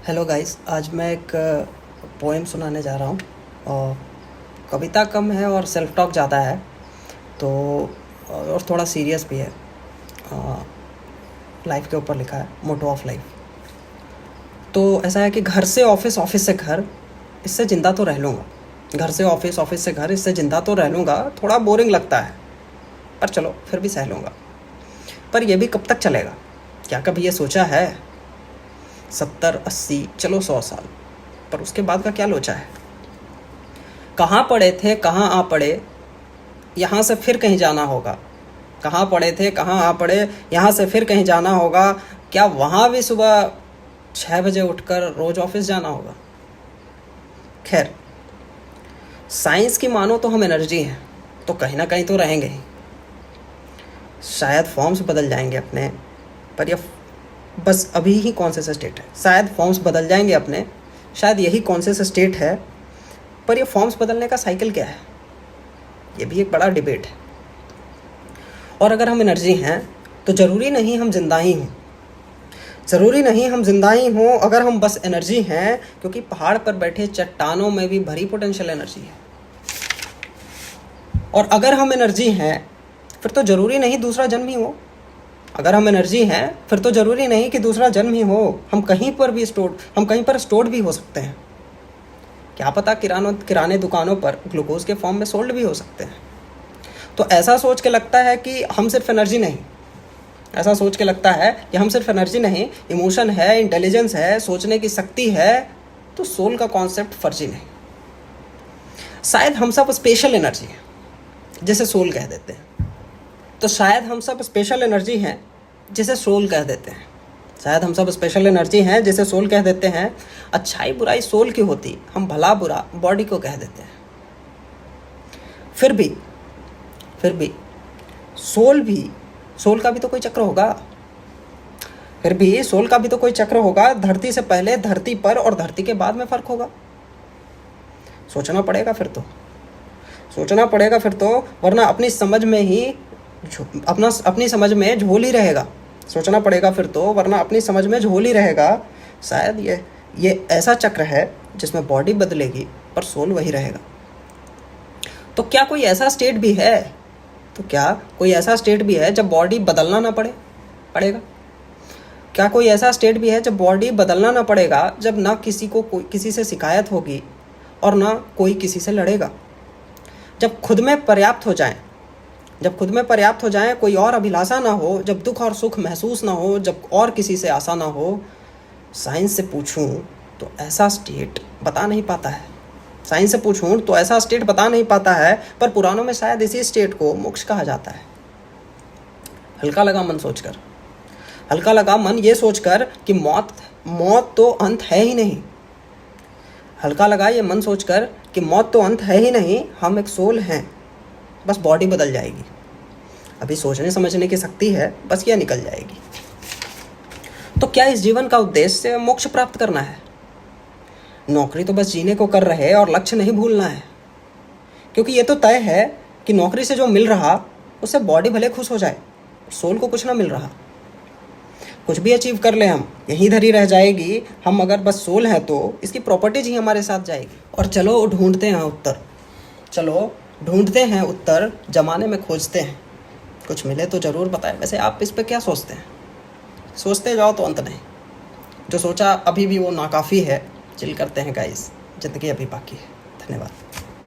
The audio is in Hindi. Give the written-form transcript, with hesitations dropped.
हेलो गाइस, आज मैं एक पोएम सुनाने जा रहा हूँ। और कविता कम है और सेल्फ टॉक ज़्यादा है, तो और थोड़ा सीरियस भी है। लाइफ के ऊपर लिखा है, मोटो ऑफ लाइफ। तो ऐसा है कि घर से ऑफिस, ऑफिस से घर, इससे ज़िंदा तो रह लूँगा। घर से ऑफिस, ऑफिस से घर, इससे ज़िंदा तो रह लूँगा। थोड़ा बोरिंग लगता है, पर चलो फिर भी सह लूँगा। पर यह भी कब तक चलेगा? क्या कभी ये सोचा है? 70, 80, चलो 100 साल, पर उसके बाद का क्या लोचा है? कहाँ पड़े थे, कहाँ आ पड़े, यहाँ से फिर कहीं जाना होगा। कहाँ पड़े थे, कहाँ आ पड़े, यहाँ से फिर कहीं जाना होगा। क्या वहाँ भी सुबह 6 बजे उठकर रोज ऑफिस जाना होगा? खैर, साइंस की मानो तो हम एनर्जी हैं, तो कहीं ना कहीं तो रहेंगे ही। शायद फॉर्म्स बदल जाएंगे अपने, पर यह बस अभी ही कॉन्शियस स्टेट है। शायद फॉर्म्स बदल जाएंगे अपने, शायद यही कॉन्शियस स्टेट है, पर यह फॉर्म्स बदलने का साइकिल क्या है, ये भी एक बड़ा डिबेट है। और अगर हम एनर्जी हैं तो ज़रूरी नहीं हम जिंदा ही हों। ज़रूरी नहीं हम जिंदा ही हों अगर हम बस एनर्जी हैं, क्योंकि पहाड़ पर बैठे चट्टानों में भी भरी पोटेंशियल एनर्जी है। और अगर हम एनर्जी हैं फिर तो ज़रूरी नहीं दूसरा जन्म ही हो। अगर हम एनर्जी हैं फिर तो ज़रूरी नहीं कि दूसरा जन्म ही हो। हम कहीं पर स्टोर्ड भी हो सकते हैं। क्या पता किराने दुकानों पर ग्लूकोज के फॉर्म में सोल्ड भी हो सकते हैं। तो ऐसा सोच के लगता है कि हम सिर्फ एनर्जी नहीं, ऐसा सोच के लगता है कि हम सिर्फ एनर्जी नहीं, इमोशन है, इंटेलिजेंस है, सोचने की शक्ति है, तो सोल का कॉन्सेप्ट फर्जी नहीं। शायद हम सब स्पेशल एनर्जी है, जिसे सोल कह देते हैं। तो शायद हम सब स्पेशल एनर्जी हैं जिसे सोल कह देते हैं। शायद हम सब स्पेशल एनर्जी हैं जिसे सोल कह देते हैं। अच्छाई बुराई सोल की होती, हम भला बुरा बॉडी को कह देते हैं। फिर भी सोल का भी तो कोई चक्र होगा। फिर भी सोल का भी तो कोई चक्र होगा। धरती से पहले, धरती पर, और धरती के बाद में फर्क होगा। सोचना पड़ेगा फिर तो, वरना अपनी समझ में झोल ही रहेगा। सोचना पड़ेगा फिर तो, वरना अपनी समझ में झोल ही रहेगा। शायद ये ऐसा चक्र है जिसमें बॉडी बदलेगी पर सोल वही रहेगा। तो क्या कोई ऐसा स्टेट भी है जब बॉडी बदलना ना पड़ेगा? क्या कोई ऐसा स्टेट भी है जब बॉडी बदलना ना पड़ेगा, जब ना किसी से शिकायत होगी और ना कोई किसी से लड़ेगा? जब खुद में पर्याप्त हो जाएं, कोई और अभिलाषा ना हो, जब दुख और सुख महसूस ना हो, जब और किसी से आशा ना हो। साइंस से पूछूं तो ऐसा स्टेट बता नहीं पाता है, पर पुरानों में शायद इसी स्टेट को मोक्ष कहा जाता है। हल्का लगा मन ये सोचकर कि मौत तो अंत है ही नहीं। हल्का लगा ये मन सोचकर कि मौत तो अंत है ही नहीं। हम एक सोल हैं, बस बॉडी बदल जाएगी। अभी सोचने समझने की शक्ति है, बस यह निकल जाएगी। तो क्या इस जीवन का उद्देश्य मोक्ष प्राप्त करना है? नौकरी तो बस जीने को कर रहे और लक्ष्य नहीं भूलना है। क्योंकि ये तो तय है कि नौकरी से जो मिल रहा उससे बॉडी भले खुश हो जाए, सोल को कुछ ना मिल रहा। कुछ भी अचीव कर ले हम, यहीं धरी रह जाएगी। हम अगर बस सोल हैं तो इसकी प्रॉपर्टीज ही हमारे साथ जाएगी। और चलो ढूंढते हैं उत्तर, जमाने में खोजते हैं। कुछ मिले तो ज़रूर बताएं। वैसे आप इस पे क्या सोचते हैं? सोचते जाओ तो अंत नहीं। जो सोचा अभी भी वो नाकाफ़ी है। चिल करते हैं गाइस, ज़िंदगी अभी बाकी है। धन्यवाद।